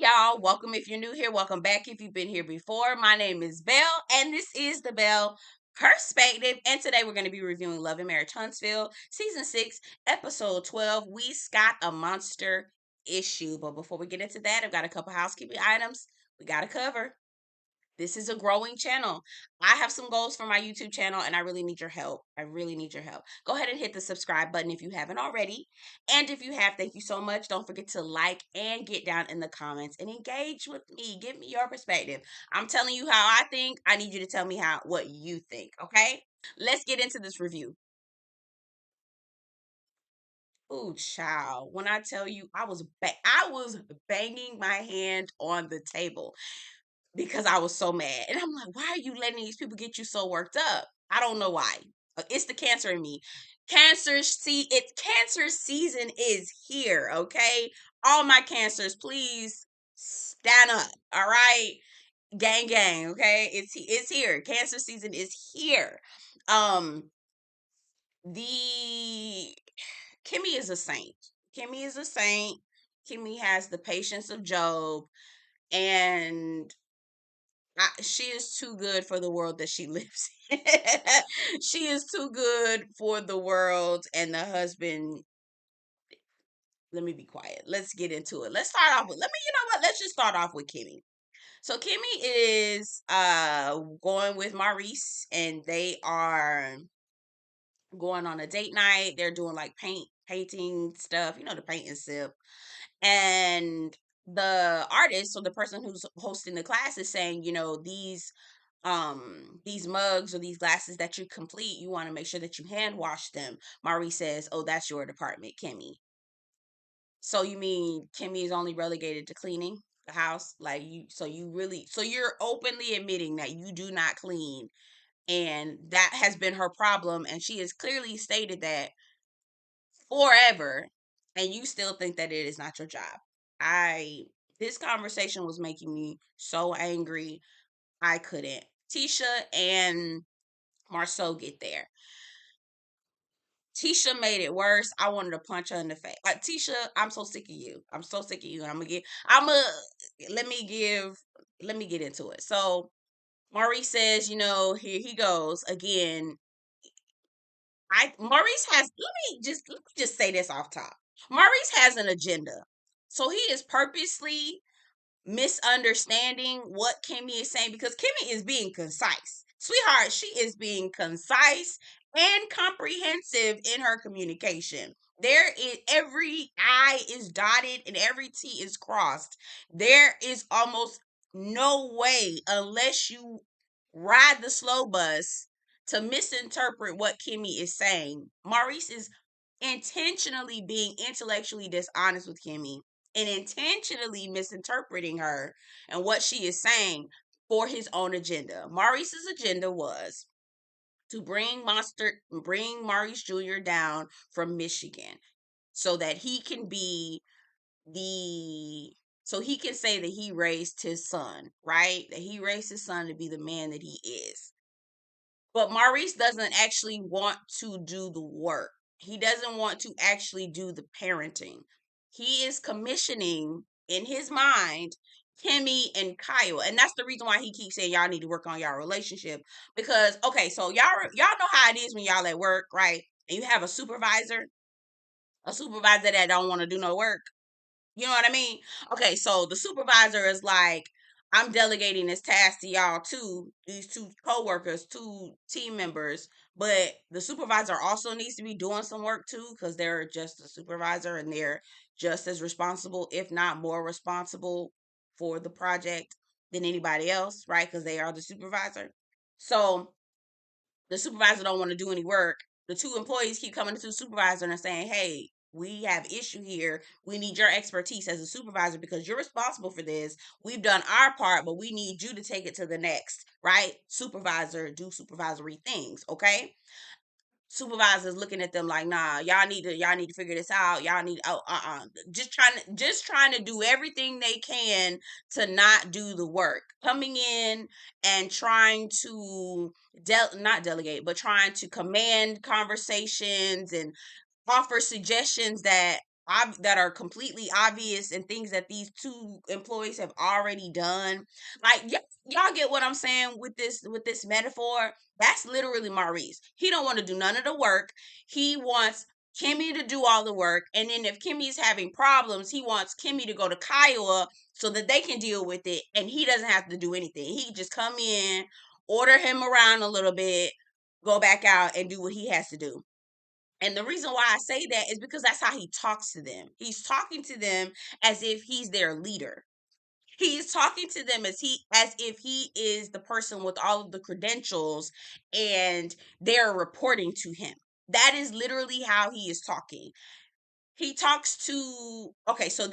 y'all. Welcome if you're new here. Welcome back if you've been here before. My name is Belle, and this is the Belle Perspective. And today we're going to be reviewing Love and Marriage Huntsville, Season 6, Episode 12. We's got a monster issue. But before we get into that, I've got a couple housekeeping items we got to cover. This is a growing channel. I have some goals for my YouTube channel and I really need your help. I really need your help. Go ahead and hit the subscribe button if you haven't already. And if you have, thank you so much. Don't forget to like and get down in the comments and engage with me. Give me your perspective. I'm telling you how I think. I need you to tell me what you think, okay? Let's get into this review. Ooh, child. When I tell you I was banging my hand on the table because I was so mad. And I'm like, why are you letting these people get you so worked up? I don't know why. It's the cancer in me. Cancer season is here, okay? All my cancers, please stand up. All right? Gang gang, okay? It's here. Cancer season is here. Um the Kimmy is a saint. Kimmy is a saint. Kimmy has the patience of Job, and she is too good for the world that she lives in. She is too good for the world, and the husband. Let me be quiet. Let's get into it. Let's start off with. Let me. You know what? Let's just start off with Kimmy. So Kimmy is going with Maurice, and they are going on a date night. They're doing like painting stuff. You know, the paint and sip. And the artist, or the person who's hosting the class, is saying, these mugs or these glasses that you complete, you want to make sure that you hand wash them. Maurice says, oh, that's your department, Kimmy. So you mean Kimmy is only relegated to cleaning the house? Like, so you're openly admitting that you do not clean, and that has been her problem, and she has clearly stated that forever, and you still think that it is not your job. This conversation was making me so angry. I couldn't. Tisha and Marceau get there. Tisha made it worse. I wanted to punch her in the face. Like, Tisha, I'm so sick of you. I'm so sick of you. Let me get into it. So Maurice says, here he goes again. Maurice has, let me just say this off top. Maurice has an agenda. So he is purposely misunderstanding what Kimmy is saying, because Kimmy is being concise. Sweetheart, she is being concise and comprehensive in her communication. Every I is dotted and every T is crossed. There is almost no way, unless you ride the slow bus, to misinterpret what Kimmy is saying. Maurice is intentionally being intellectually dishonest with Kimmy and intentionally misinterpreting her and what she is saying for his own agenda. Maurice's agenda was to bring Maurice Jr. down from Michigan so that he can be the so he can say that he raised his son, right? That he raised his son to be the man that he is. But Maurice doesn't actually want to do the work. He doesn't want to actually do the parenting. He is commissioning, in his mind, Kimmy and Kiuwha. And that's the reason why he keeps saying y'all need to work on y'all relationship. Because, okay, so y'all know how it is when y'all at work, right? And you have a supervisor that don't want to do no work. You know what I mean? Okay, so the supervisor is like, I'm delegating this task to y'all too, these two co-workers, two team members, but the supervisor also needs to be doing some work too, because they're just a supervisor and they're just as responsible, if not more responsible, for the project than anybody else, right? Because they are the supervisor. So the supervisor don't want to do any work. The two employees keep coming to the supervisor and saying, hey, we have issue here. We need your expertise as a supervisor because you're responsible for this. We've done our part, but we need you to take it to the next, right? Supervisor, do supervisory things, okay? Supervisors looking at them like, nah, y'all need to figure this out. Y'all need just trying to do everything they can to not do the work. Coming in and trying to not delegate, but trying to command conversations and offer suggestions that that are completely obvious and things that these two employees have already done. Like y'all get what I'm saying with this metaphor? That's literally Maurice. He don't want to do none of the work. He wants Kimmy to do all the work, and then if Kimmy's having problems, he wants Kimmy to go to Kiuwha so that they can deal with it, and he doesn't have to do anything. He can just come in, order him around a little bit, go back out and do what he has to do. And the reason why I say that is because that's how he talks to them. He's talking to them as if he's their leader. He's talking to them as if he is the person with all of the credentials and they're reporting to him. That is literally how he is talking. He talks to okay, so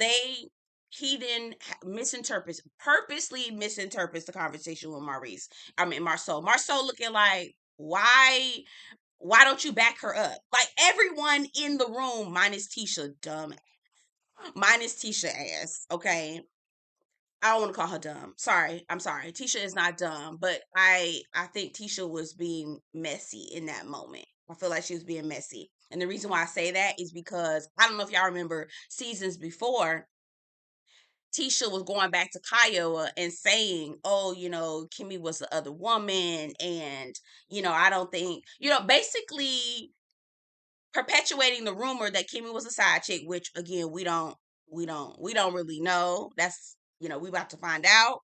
he then purposely misinterprets the conversation with Maurice. I mean Marceau. Marceau looking like, why don't you back her up? Like everyone in the room, minus Tisha, dumb. Minus Tisha ass. Okay. I don't want to call her dumb. Sorry. I'm sorry. Tisha is not dumb, but I think Tisha was being messy in that moment. I feel like she was being messy. And the reason why I say that is because I don't know if y'all remember seasons before, Tisha was going back to Kiuwha and saying, oh, Kimmy was the other woman. And, I don't think, basically perpetuating the rumor that Kimmy was a side chick, which again we don't really know. That's we about to find out.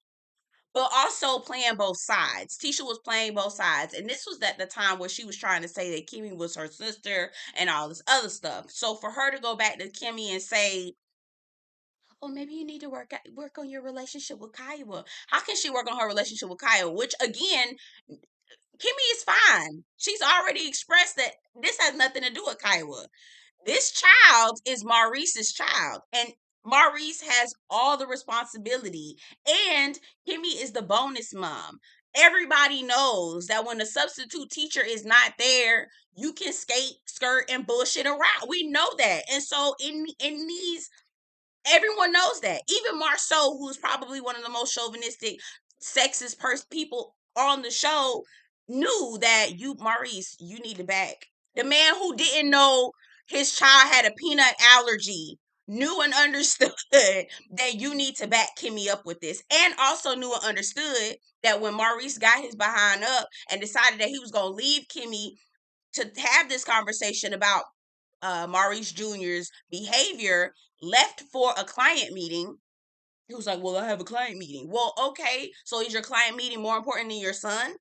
But also playing both sides. Tisha was playing both sides, and this was at the time where she was trying to say that Kimmy was her sister and all this other stuff. So for her to go back to Kimmy and say, "Oh, maybe you need to work on your relationship with Kiuwha." How can she work on her relationship with Kiuwha? Which again, Kimmy is fine. She's already expressed that this has nothing to do with Kiuwha. This child is Maurice's child, and Maurice has all the responsibility, and Kimmy is the bonus mom. Everybody knows that when the substitute teacher is not there, you can skate, skirt, and bullshit around. We know that. And so in these, everyone knows that. Even Marceau, who's probably one of the most chauvinistic, sexist people on the show, knew that Maurice, you need to back. The man who didn't know his child had a peanut allergy knew and understood that you need to back Kimmy up with this, and also knew and understood that when Maurice got his behind up and decided that he was going to leave Kimmy to have this conversation about Maurice Jr.'s behavior, left for a client meeting. He was like, well, I have a client meeting. Well, okay. So is your client meeting more important than your son?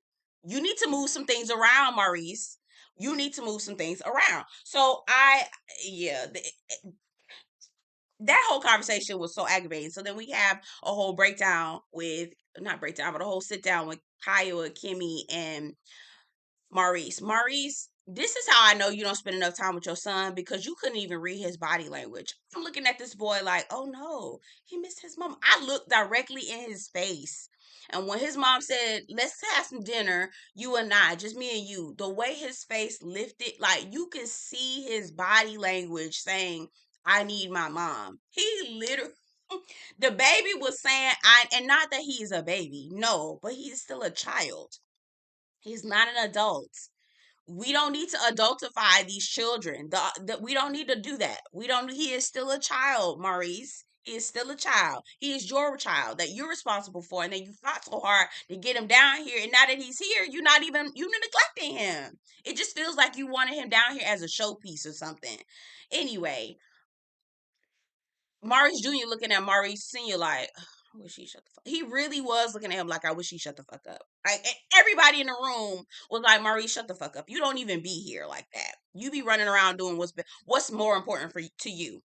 You need to move some things around, Maurice. You need to move some things around. So yeah, that whole conversation was so aggravating. So then we have a whole not breakdown, but a whole sit down with Kiuwha, Kimmy, and Maurice, this is how I know you don't spend enough time with your son, because you couldn't even read his body language. I'm looking at this boy like, oh no, he missed his mom. I looked directly in his face. And when his mom said, let's have some dinner, you and I, just me and you, the way his face lifted, like you could see his body language saying, I need my mom. He literally, the baby was saying, and not that he is a baby, no, but he's still a child. He's not an adult. We don't need to adultify these children. We don't need to do that. He is still a child, Maurice. He is still a child. He is your child that you're responsible for, and that you fought so hard to get him down here. And now that he's here, you're neglecting him. It just feels like you wanted him down here as a showpiece or something. Anyway, Maurice Jr. looking at Maurice Sr. like, I wish he shut the fuck. He really was looking at him like, I wish he shut the fuck up. Like everybody in the room was like, Maurice, shut the fuck up. You don't even be here like that. You be running around doing what's more important to you.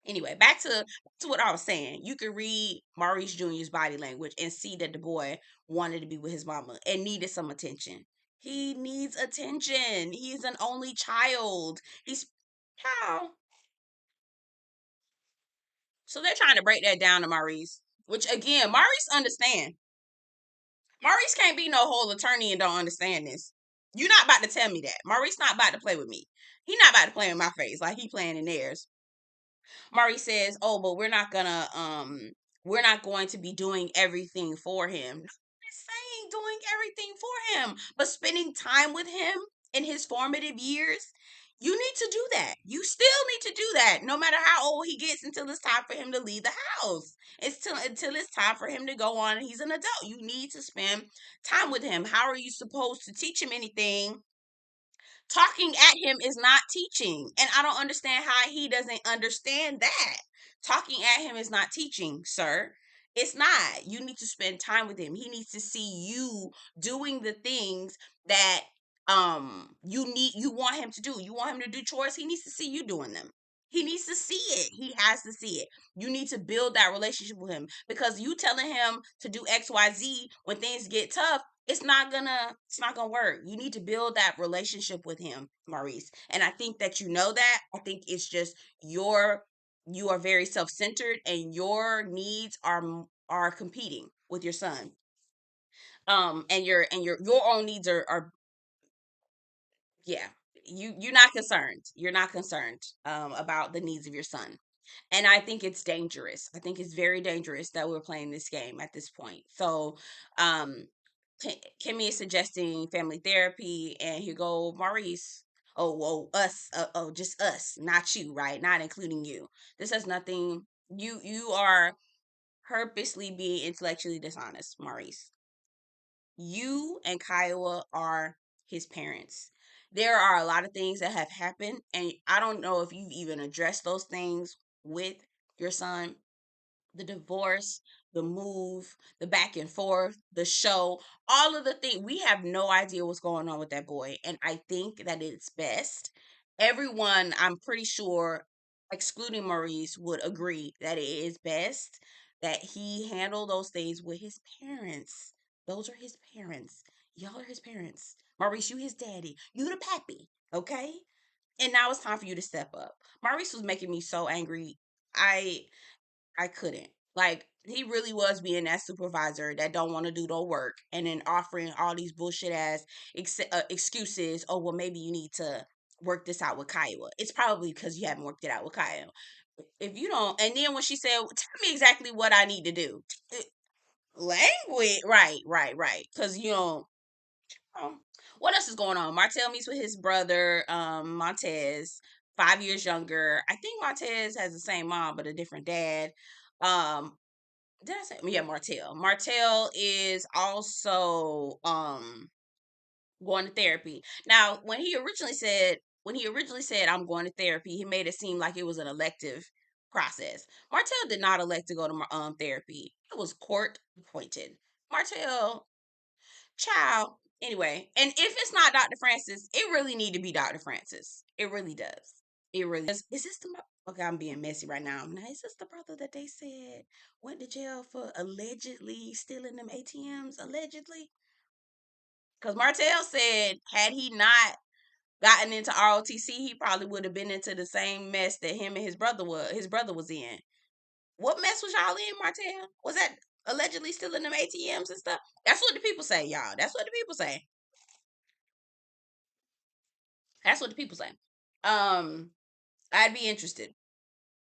Anyway, back to what I was saying. You could read Maurice Jr.'s body language and see that the boy wanted to be with his mama and needed some attention. He needs attention. He's an only child. He's how. So they're trying to break that down to Maurice, which again, Maurice understand. Maurice can't be no whole attorney and don't understand this. You're not about to tell me that. Maurice not about to play with me. He not about to play in my face like he playing in theirs. Maurice says, "Oh, but we're not going to be doing everything for him." Nobody's saying doing everything for him, but spending time with him in his formative years. You need to do that. You still need to do that, no matter how old he gets, until it's time for him to leave the house. Until it's time for him to go on and he's an adult. You need to spend time with him. How are you supposed to teach him anything? Talking at him is not teaching. And I don't understand how he doesn't understand that. Talking at him is not teaching, sir. It's not. You need to spend time with him. He needs to see you doing the things that you want him to do. You want him to do chores, he needs to see you doing them. He needs to see it. He has to see it. You need to build that relationship with him, because you telling him to do XYZ when things get tough, it's not gonna work. You need to build that relationship with him, Maurice. And I think that you know that. I think it's just you are very self-centered, and your needs are competing with your son. And your own needs are yeah. You're not concerned. You're not concerned about the needs of your son. And I think it's dangerous. I think it's very dangerous that we're playing this game at this point. So, um, Kimmy is suggesting family therapy, and here go Maurice. Oh, whoa, us. Just us, not you, right? Not including you. This has nothing. You are purposely being intellectually dishonest, Maurice. You and Kiuwha are his parents. There are a lot of things that have happened, and I don't know if you've even addressed those things with your son. The divorce, the move, the back and forth, the show, all of the things. We have no idea what's going on with that boy. And I think that it's best. Everyone, I'm pretty sure, excluding Maurice, would agree that it is best that he handle those things with his parents. Those are his parents. Y'all are his parents. Maurice, you his daddy. You the pappy. Okay? And now it's time for you to step up. Maurice was making me so angry. I I couldn't. Like, he really was being that supervisor that don't want to do no work, and then offering all these bullshit ass excuses. Oh, well, maybe you need to work this out with Kiuwha. It's probably because you haven't worked it out with Kiuwha. If you don't, and then when she said, "Well, tell me exactly what I need to do," language, right, because you don't. Oh, what else is going on? Martell meets with his brother, Montez, 5 years younger. I think Montez has the same mom but a different dad. Um, did I say, yeah, Martell? Martell is also going to therapy. Now, when he originally said I'm going to therapy, he made it seem like it was an elective process. Martell did not elect to go to therapy. It was court appointed. Martell, child. Anyway, and if it's not Dr. Francis, it really need to be Dr. Francis. It really does. It really does. Is this the okay? I'm being messy right now. Now, is this the brother that they said went to jail for allegedly stealing them ATMs? Allegedly, because Martell said had he not gotten into ROTC, he probably would have been into the same mess that him and his brother was in. What mess was y'all in, Martell? Was that allegedly stealing them ATMs and stuff? That's what the people say, y'all. That's what the people say. That's what the people say. Um, I'd be interested.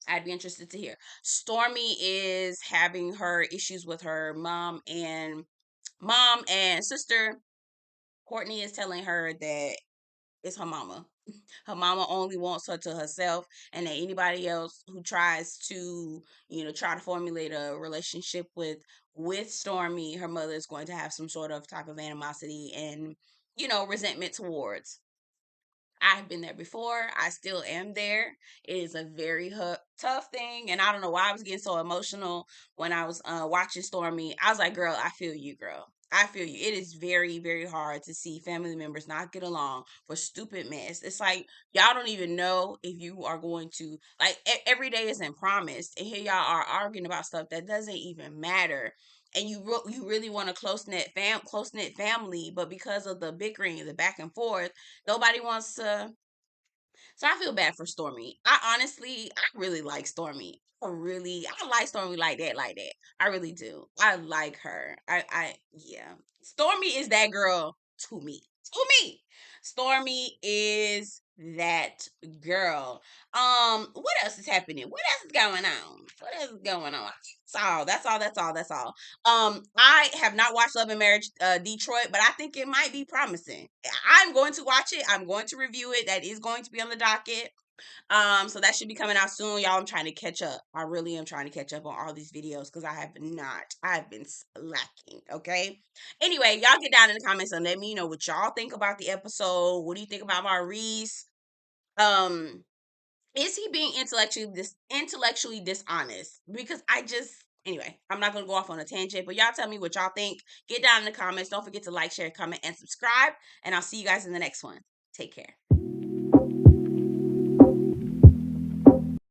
I'd be interested to hear. Stormy is having her issues with her mom and sister. Courtney is telling her that it's her mama. Her mama only wants her to herself, and that anybody else who tries to, try to formulate a relationship with Stormy, her mother is going to have some sort of type of animosity and, resentment towards. I've been there before. I still am there. It is a very tough thing. And I don't know why I was getting so emotional when I was watching Stormy. I was like, girl, I feel you, girl. I feel you. It is very, very hard to see family members not get along for stupid mess. It's like y'all don't even know if you are going to, like, every day isn't promised. And here y'all are arguing about stuff that doesn't even matter. And you really want a close knit family, but because of the bickering, the back and forth, nobody wants to. So I feel bad for Stormy. I really like Stormy. I like Stormy like that, like that. I really do. I like her. Yeah. Stormy is that girl to me. To me. Stormy is that girl. What else is happening? What else is going on? What else is going on? That's all. I have not watched Love and Marriage Detroit, but I think it might be promising. I'm going to watch it. I'm going to review it. That is going to be on the docket. So that should be coming out soon, y'all. I'm trying to catch up. I really am trying to catch up on all these videos because I've been slacking. Okay. Anyway, y'all get down in the comments and let me know what y'all think about the episode. What do you think about Maurice? Is he being intellectually dishonest? Because anyway, I'm not gonna go off on a tangent, but y'all tell me what y'all think. Get down in the comments. Don't forget to like, share, comment, and subscribe. And I'll see you guys in the next one. Take care.